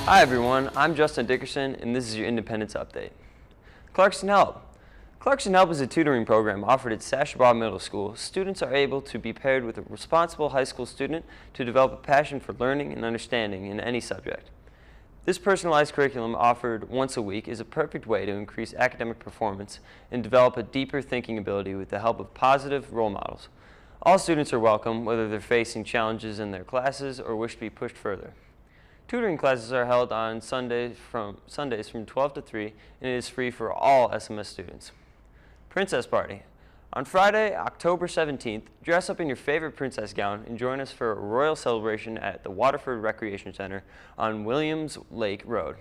Hi everyone, I'm Justin Dickerson and this is your Independence Update. Clarkston Help. Clarkston Help is a tutoring program offered at Sashabaw Middle School. Students are able to be paired with a responsible high school student to develop a passion for learning and understanding in any subject. This personalized curriculum offered once a week is a perfect way to increase academic performance and develop a deeper thinking ability with the help of positive role models. All students are welcome, whether they're facing challenges in their classes or wish to be pushed further. Tutoring classes are held on Sundays from 12 to 3, and it is free for all SMS students. Princess Party. On Friday, October 17th, dress up in your favorite princess gown and join us for a royal celebration at the Waterford Recreation Center on Williams Lake Road.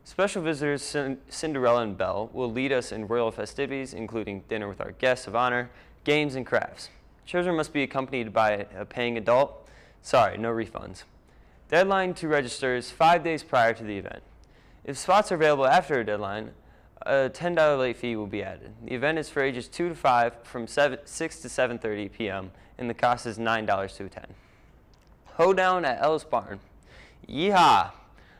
Special visitors Cinderella and Belle will lead us in royal festivities, including dinner with our guests of honor, games, and crafts. Children must be accompanied by a paying adult. Sorry, no refunds. Deadline to register is 5 days prior to the event. If spots are available after a deadline, a $10 late fee will be added. The event is for ages 2 to 5 from 6 to 7:30 p.m. and the cost is $9 to attend. Hoedown at Ellis Barn. Yeehaw!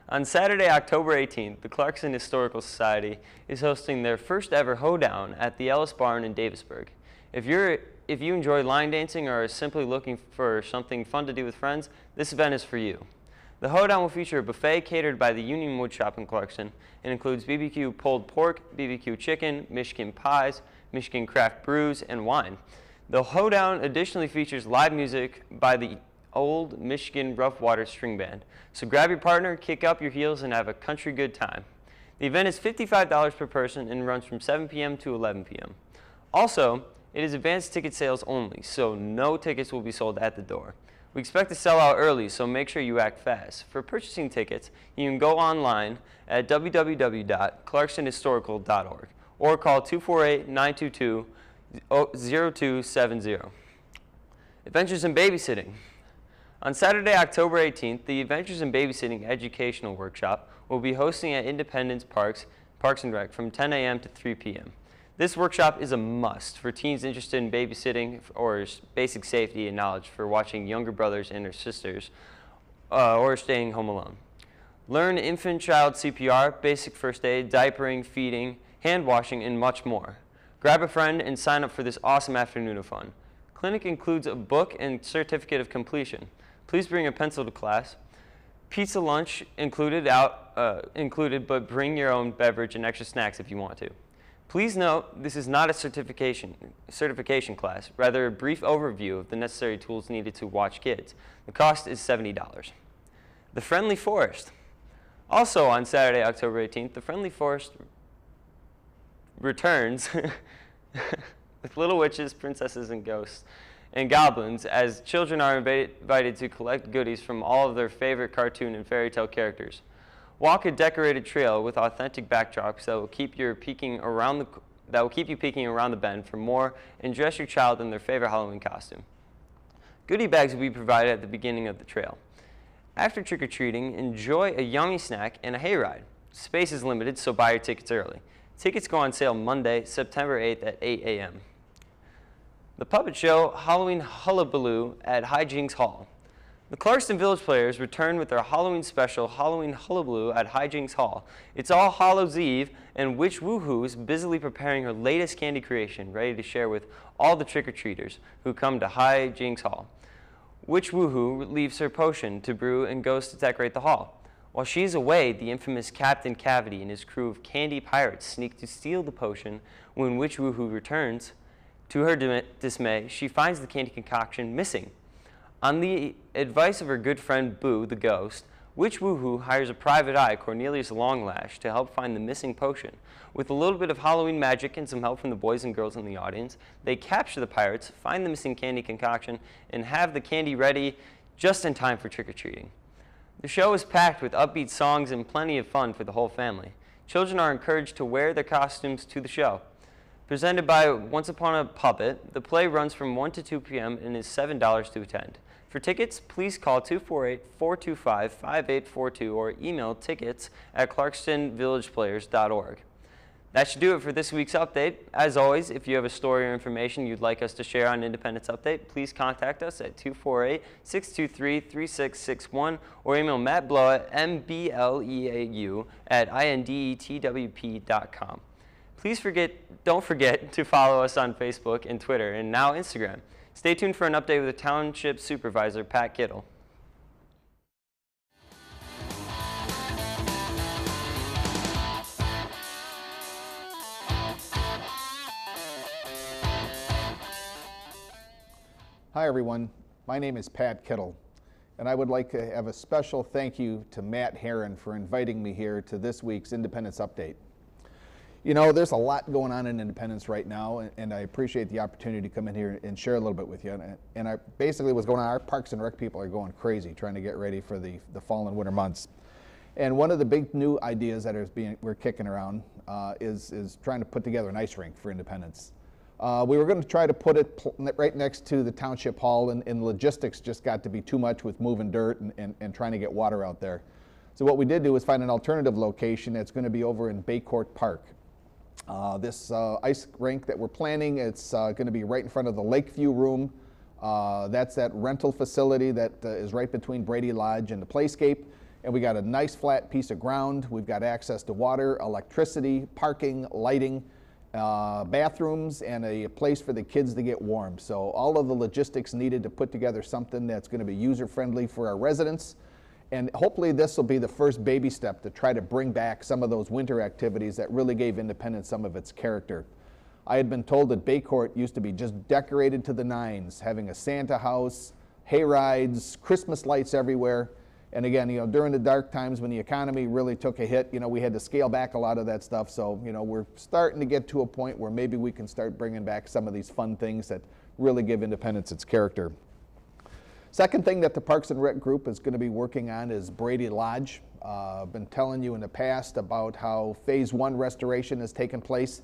On Saturday, October 18th, the Clarkston Historical Society is hosting their first ever hoedown at the Ellis Barn in Davisburg. If you enjoy line dancing or are simply looking for something fun to do with friends, this event is for you. The hoedown will feature a buffet catered by the Union Wood Shop in Clarkston and includes BBQ pulled pork, BBQ chicken, Michigan pies, Michigan craft brews, and wine. The hoedown additionally features live music by the Old Michigan Rough Water String Band. So grab your partner, kick up your heels, and have a country good time. The event is $55 per person and runs from 7 p.m. to 11 p.m. Also, it is advanced ticket sales only, so no tickets will be sold at the door. We expect to sell out early, so make sure you act fast. For purchasing tickets, you can go online at www.clarkstonhistorical.org or call 248-922-0270. Adventures in Babysitting. On Saturday, October 18th, the Adventures in Babysitting Educational Workshop will be hosting at Independence Parks and Rec from 10 a.m. to 3 p.m. This workshop is a must for teens interested in babysitting or basic safety and knowledge for watching younger brothers and their sisters or staying home alone. Learn infant-child CPR, basic first aid, diapering, feeding, hand washing, and much more. Grab a friend and sign up for this awesome afternoon of fun. Clinic includes a book and certificate of completion. Please bring a pencil to class. Pizza lunch included, but bring your own beverage and extra snacks if you want to. Please note, this is not a certification class, rather a brief overview of the necessary tools needed to watch kids. The cost is $70. The Friendly Forest. Also on Saturday, October 18th, the Friendly Forest returns with little witches, princesses, and ghosts, and goblins, as children are invited to collect goodies from all of their favorite cartoon and fairy tale characters. Walk a decorated trail with authentic backdrops that will keep you peeking around the bend for more, and dress your child in their favorite Halloween costume. Goodie bags will be provided at the beginning of the trail. After trick-or-treating, enjoy a yummy snack and a hayride. Space is limited, so buy your tickets early. Tickets go on sale Monday, September 8th at 8 a.m. The Puppet Show Halloween Hullabaloo at Hijinks Hall. The Clarkston Village Players return with their Halloween special, Halloween Hullabaloo at Hijinks Hall. It's All Hallows Eve, and Witch Woohoo is busily preparing her latest candy creation, ready to share with all the trick-or-treaters who come to Hijinks Hall. Witch Woohoo leaves her potion to brew and goes to decorate the hall. While she's away, the infamous Captain Cavity and his crew of candy pirates sneak to steal the potion. When Witch Woohoo returns, to her dismay, she finds the candy concoction missing. On the advice of her good friend Boo the Ghost, Witch Woohoo hires a private eye, Cornelius Longlash, to help find the missing potion. With a little bit of Halloween magic and some help from the boys and girls in the audience, they capture the pirates, find the missing candy concoction, and have the candy ready just in time for trick-or-treating. The show is packed with upbeat songs and plenty of fun for the whole family. Children are encouraged to wear their costumes to the show. Presented by Once Upon a Puppet, the play runs from 1 to 2 p.m. and is $7 to attend. For tickets, please call 248-425-5842 or email tickets@clarkstonvillageplayers.org. That should do it for this week's update. As always, if you have a story or information you'd like us to share on Independence Update, please contact us at 248-623-3661 or email Matt Blow at mbleau@indetwp.com. Don't forget to follow us on Facebook and Twitter and now Instagram. Stay tuned for an update with the Township Supervisor, Pat Kittle. Hi everyone, my name is Pat Kittle, and I would like to have a special thank you to Matt Herron for inviting me here to this week's Independence Update. You know, there's a lot going on in Independence right now, and I appreciate the opportunity to come in here and share a little bit with you. And I basically what's going on, our Parks and Rec people are going crazy trying to get ready for the fall and winter months. And one of the big new ideas that we're kicking around is trying to put together an ice rink for Independence. We were going to try to put it right next to the Township Hall, and logistics just got to be too much with moving dirt and trying to get water out there. So what we did do is find an alternative location that's going to be over in Baycourt Park. This ice rink that we're planning, it's going to be right in front of the Lakeview Room. That's that rental facility that is right between Brady Lodge and the Playscape. And we got a nice flat piece of ground. We've got access to water, electricity, parking, lighting, bathrooms, and a place for the kids to get warm. So all of the logistics needed to put together something that's going to be user-friendly for our residents. And hopefully this will be the first baby step to try to bring back some of those winter activities that really gave Independence some of its character. I had been told that Baycourt used to be just decorated to the nines, having a Santa house, hay rides, Christmas lights everywhere. And again, you know, during the dark times when the economy really took a hit, you know, we had to scale back a lot of that stuff. So, you know, we're starting to get to a point where maybe we can start bringing back some of these fun things that really give Independence its character. Second thing that the Parks and Rec group is going to be working on is Brady Lodge. I've been telling you in the past about how Phase 1 restoration has taken place.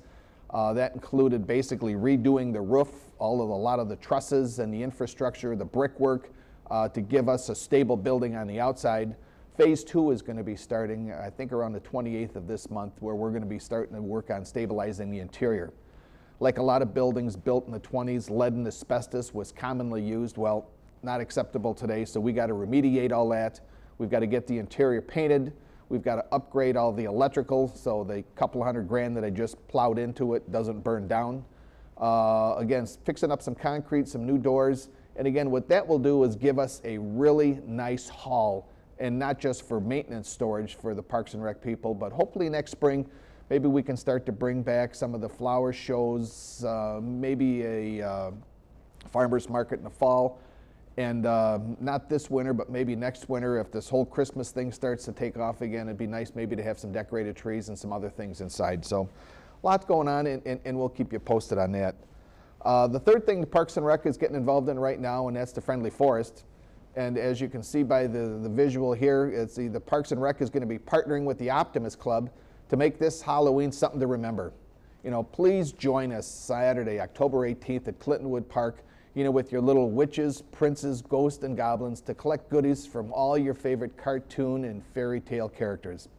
That included basically redoing the roof, a lot of the trusses and the infrastructure, the brickwork, to give us a stable building on the outside. Phase 2 is going to be starting, I think, around the 28th of this month, where we're going to be starting to work on stabilizing the interior. Like a lot of buildings built in the 20s, lead and asbestos was commonly used. Well, not acceptable today, so we got to remediate all that. We've got to get the interior painted. We've got to upgrade all the electrical so the couple $100,000 that I just plowed into it doesn't burn down. Again, fixing up some concrete, some new doors. And again, what that will do is give us a really nice hall, and not just for maintenance storage for the Parks and Rec people, but hopefully next spring, maybe we can start to bring back some of the flower shows, maybe a farmer's market in the fall. And not this winter, but maybe next winter, if this whole Christmas thing starts to take off again, it'd be nice maybe to have some decorated trees and some other things inside. So lots going on, and we'll keep you posted on that. The third thing the Parks and Rec is getting involved in right now, and that's the Friendly Forest. And as you can see by the visual here, the Parks and Rec is going to be partnering with the Optimist Club to make this Halloween something to remember. You know, please join us Saturday, October 18th at Clintonwood Park, you know, with your little witches, princes, ghosts, and goblins to collect goodies from all your favorite cartoon and fairy tale characters.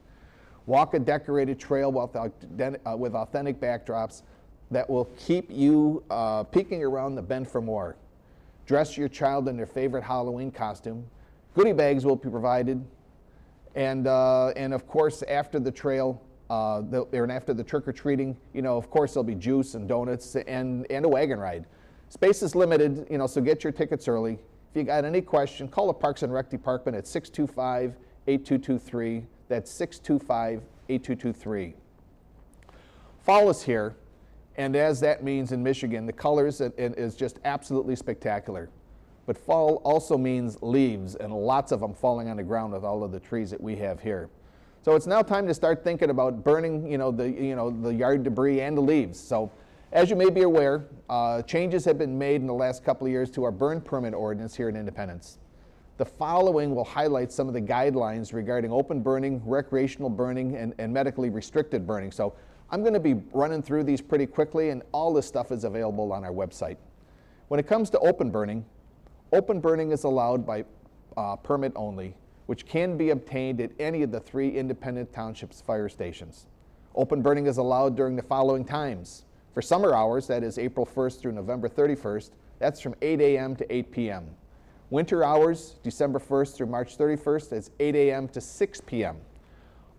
Walk a decorated trail with authentic backdrops that will keep you peeking around the Bend for More. Dress your child in their favorite Halloween costume. Goodie bags will be provided. And of course, after the trail, and after the trick-or-treating, you know, of course, there'll be juice and donuts and a wagon ride. Space is limited, you know, so get your tickets early. If you got any question, call the Parks and Rec Department at 625-8223. That's 625-8223. Fall is here. And as that means in Michigan, the colors is just absolutely spectacular. But fall also means leaves, and lots of them falling on the ground with all of the trees that we have here. So it's now time to start thinking about burning, the yard debris and the leaves. So as you may be aware, changes have been made in the last couple of years to our burn permit ordinance here in Independence. The following will highlight some of the guidelines regarding open burning, recreational burning, and medically restricted burning. So I'm going to be running through these pretty quickly, and all this stuff is available on our website. When it comes to open burning is allowed by permit only, which can be obtained at any of the 3 Independent Townships fire stations. Open burning is allowed during the following times. For summer hours, that is April 1st through November 31st, that's from 8 a.m. to 8 p.m. Winter hours, December 1st through March 31st, that's 8 a.m. to 6 p.m.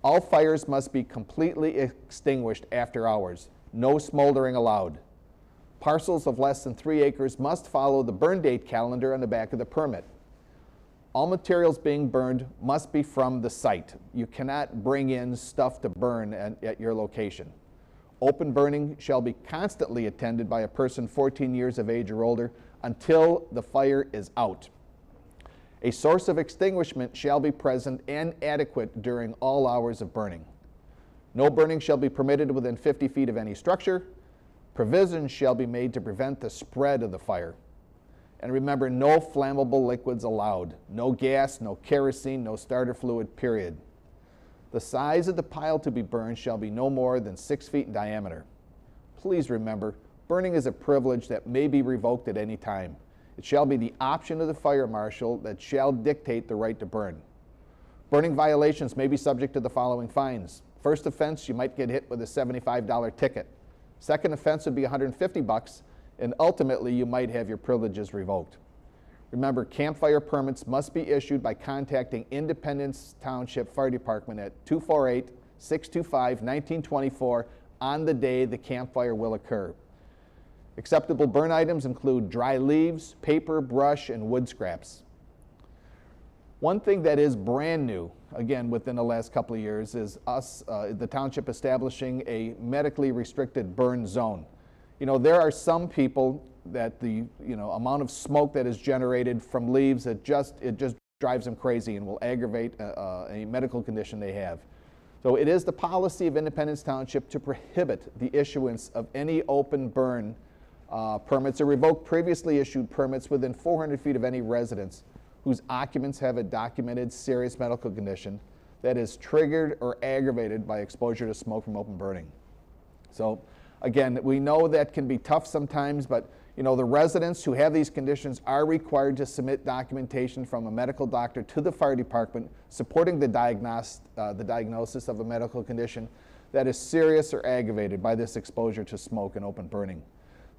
All fires must be completely extinguished after hours. No smoldering allowed. Parcels of less than 3 acres must follow the burn date calendar on the back of the permit. All materials being burned must be from the site. You cannot bring in stuff to burn at your location. Open burning shall be constantly attended by a person 14 years of age or older until the fire is out. A source of extinguishment shall be present and adequate during all hours of burning. No burning shall be permitted within 50 feet of any structure. Provisions shall be made to prevent the spread of the fire. And remember, no flammable liquids allowed. No gas, no kerosene, no starter fluid, period. The size of the pile to be burned shall be no more than 6 feet in diameter. Please remember, burning is a privilege that may be revoked at any time. It shall be the option of the fire marshal that shall dictate the right to burn. Burning violations may be subject to the following fines. First offense, you might get hit with a $75 ticket. Second offense would be $150, and ultimately you might have your privileges revoked. Remember, campfire permits must be issued by contacting Independence Township Fire Department at 248-625-1924 on the day the campfire will occur. Acceptable burn items include dry leaves, paper, brush, and wood scraps. One thing that is brand new, again within the last couple of years, is the township establishing a medically restricted burn zone. You know, there are some people that the amount of smoke that is generated from leaves, it just drives them crazy and will aggravate a medical condition they have. So it is the policy of Independence Township to prohibit the issuance of any open burn permits or revoke previously issued permits within 400 feet of any residence whose occupants have a documented serious medical condition that is triggered or aggravated by exposure to smoke from open burning. So again, we know that can be tough sometimes, but the residents who have these conditions are required to submit documentation from a medical doctor to the fire department supporting the diagnosis of a medical condition that is serious or aggravated by this exposure to smoke and open burning.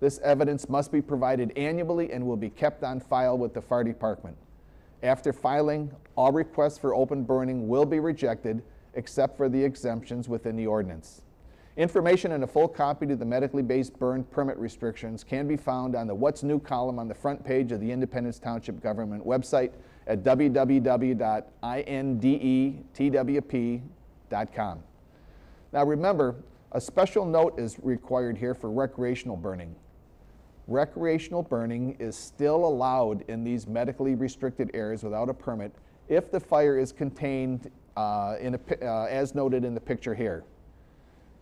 This evidence must be provided annually and will be kept on file with the fire department. After filing, all requests for open burning will be rejected except for the exemptions within the ordinance. Information and a full copy to the medically based burn permit restrictions can be found on the What's New column on the front page of the Independence Township Government website at www.indetwp.com. Now remember, a special note is required here for recreational burning. Recreational burning is still allowed in these medically restricted areas without a permit if the fire is contained as noted in the picture here.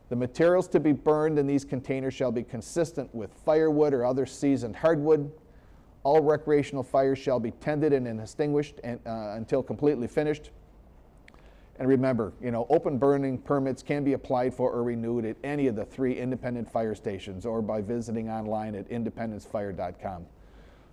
The materials to be burned in these containers shall be consistent with firewood or other seasoned hardwood. All recreational fires shall be tended and extinguished until completely finished. And remember, open burning permits can be applied for or renewed at any of the 3 independent fire stations or by visiting online at independencefire.com.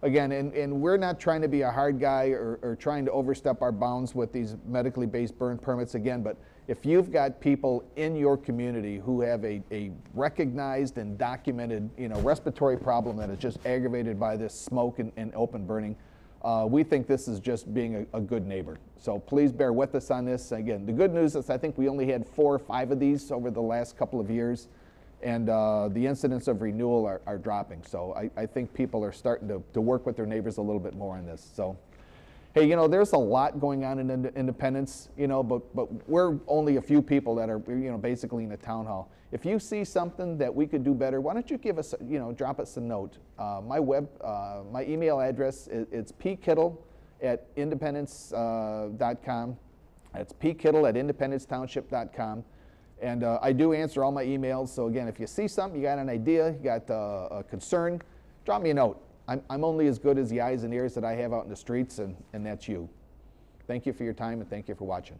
Again, and we're not trying to be a hard guy or trying to overstep our bounds with these medically based burn permits again, but if you've got people in your community who have a recognized and documented respiratory problem that is just aggravated by this smoke and open burning, we think this is just being a good neighbor. So please bear with us on this. Again, the good news is I think we only had 4 or 5 of these over the last couple of years, and the incidents of renewal are dropping. So I think people are starting to work with their neighbors a little bit more on this. So, hey, there's a lot going on in Independence, but we're only a few people that are, basically in the town hall. If you see something that we could do better, why don't you give us, drop us a note. My email address it's pkittle@independence.com. That's pkittle@independencetownship.com. And I do answer all my emails. So again, if you see something, you got an idea, you got a concern, drop me a note. I'm only as good as the eyes and ears that I have out in the streets, and that's you. Thank you for your time, and thank you for watching.